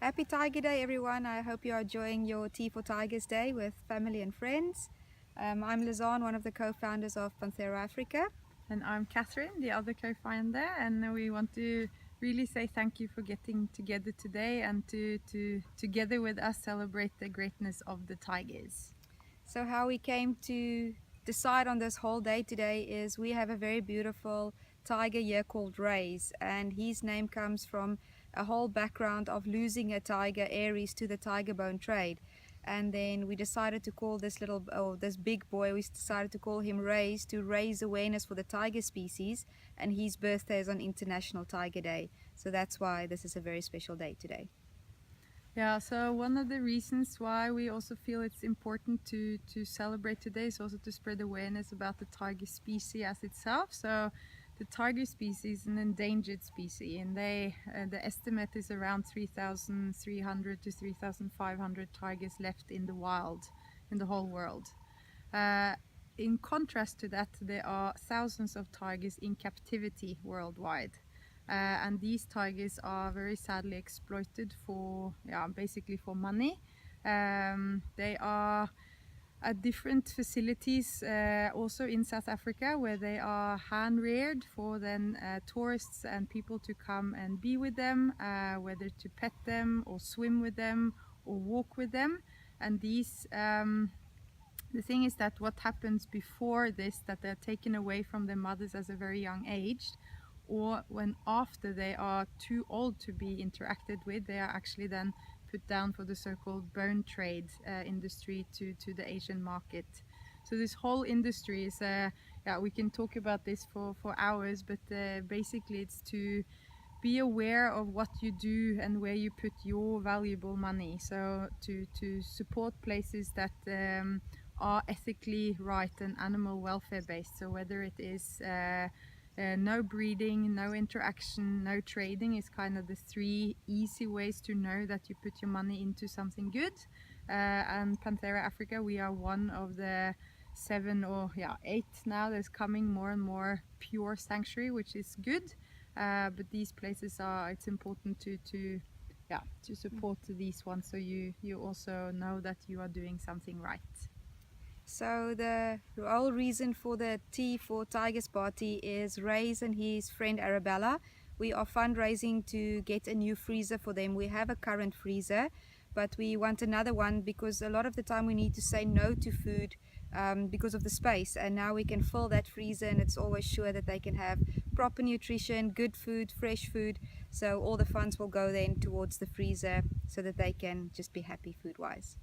Happy Tiger Day, everyone. I hope you are enjoying your Tea for Tigers Day with family and friends. I'm Lizanne, one of the co-founders of Panthera Africa. And I'm Catherine, the other co-founder, and we want to really say thank you for getting together today and to together with us celebrate the greatness of the tigers. So how we came to decide on this whole day today is we have a very beautiful tiger here called Raise, and his name comes from a whole background of losing a tiger, Aries, to the tiger bone trade. And then we decided to call this big boy, we decided to call him Raise to raise awareness for the tiger species, and his birthday is on International Tiger Day. So that's why this is a very special day today. Yeah, so one of the reasons why we also feel it's important to celebrate today is also to spread awareness about the tiger species as itself. So the tiger species is an endangered species, and the estimate is around 3,300 to 3,500 tigers left in the wild, in the whole world. In contrast to that, there are thousands of tigers in captivity worldwide. And these tigers are very sadly exploited for, basically for money. They are at different facilities also in South Africa, where they are hand reared for then tourists and people to come and be with them, whether to pet them or swim with them or walk with them. And these the thing is that what happens before this, that they're taken away from their mothers as a very young age, or when after they are too old to be interacted with, they are actually then put down for the so-called bone trade industry to the Asian market. So this whole industry is, we can talk about this for hours, but basically it's to be aware of what you do and where you put your valuable money. So to support places that are ethically right and animal welfare based. So whether it is no breeding, no interaction, no trading is kind of the three easy ways to know that you put your money into something good. And Panthera Africa, we are one of the 7 or 8 now. There's coming more and more pure sanctuary, which is good. But these places it's important to support these ones, so you also know that you are doing something right. So the whole reason for the Tea for Tigers party is Raise and his friend Arabella. We are fundraising to get a new freezer for them. We have a current freezer, but we want another one because a lot of the time we need to say no to food because of the space, and now we can fill that freezer and it's always sure that they can have proper nutrition, good food, fresh food. So all the funds will go then towards the freezer so that they can just be happy food-wise.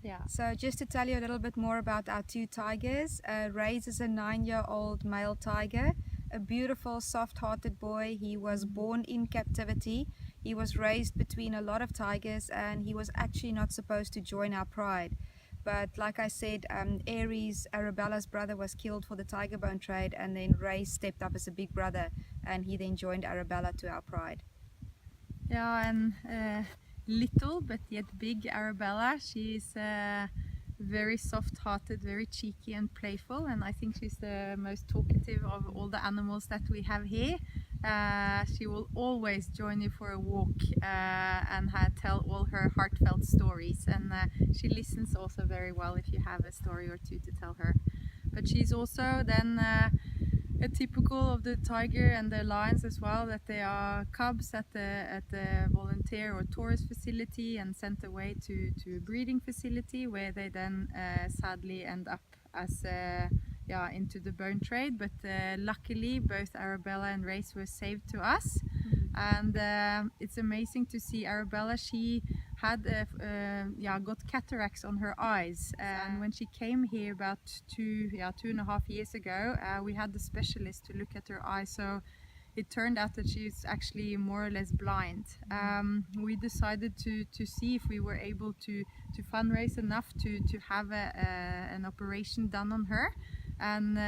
Yeah. So just to tell you a little bit more about our two tigers, Raise is a 9-year-old male tiger, a beautiful soft-hearted boy. He was born in captivity. He was raised between a lot of tigers and he was actually not supposed to join our pride. But like I said, Aries, Arabella's brother, was killed for the tiger bone trade, and then Raise stepped up as a big brother and he then joined Arabella to our pride. Yeah, and little but yet big Arabella, she's very soft-hearted, very cheeky and playful, and I think she's the most talkative of all the animals that we have here. She will always join you for a walk and tell all her heartfelt stories, and she listens also very well if you have a story or two to tell her. But she's also then typical of the tiger and the lions as well, that they are cubs at the volunteer or tourist facility and sent away to a breeding facility, where they then sadly end up as into the bone trade. But luckily both Arabella and Raise were saved to us. And it's amazing to see Arabella. She had got cataracts on her eyes, and when she came here about 2.5 years ago, we had the specialist to look at her eyes. So it turned out that she's actually more or less blind. We decided to see if we were able to fundraise enough to have an operation done on her, and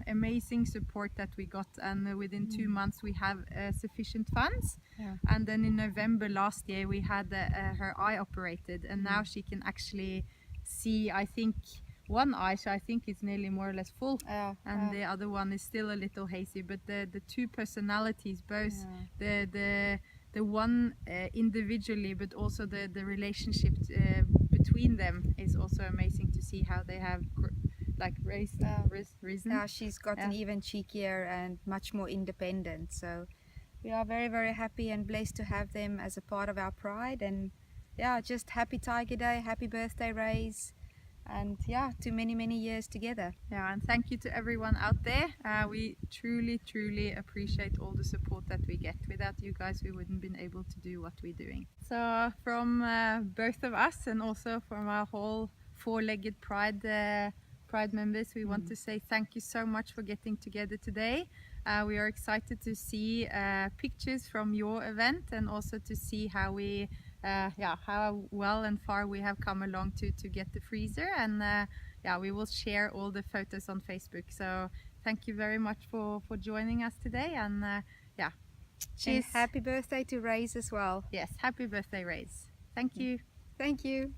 amazing support that we got, and within 2 months we have sufficient funds. And then in November last year we had her eye operated, and now she can actually see, I think, one eye, so I think it's nearly more or less full, and the other one is still a little hazy. But the two personalities, both the the one individually, but also the relationship between them is also amazing to see how they have risen. Yeah, she's gotten even cheekier and much more independent. So we are very, very happy and blessed to have them as a part of our pride. And yeah, just happy Tiger Day, happy birthday, Raise. And yeah, to many, many years together. Yeah, and thank you to everyone out there. We truly appreciate all the support that we get. Without you guys, we wouldn't been able to do what we're doing. So from both of us and also from our whole four-legged pride members, we want to say thank you so much for getting together today. We are excited to see pictures from your event and also to see how we how well and far we have come along to get the freezer, and we will share all the photos on Facebook. So thank you very much for joining us today, and cheers. And happy birthday to Raise as well. Yes, happy birthday, Raise. Thank you. Thank you.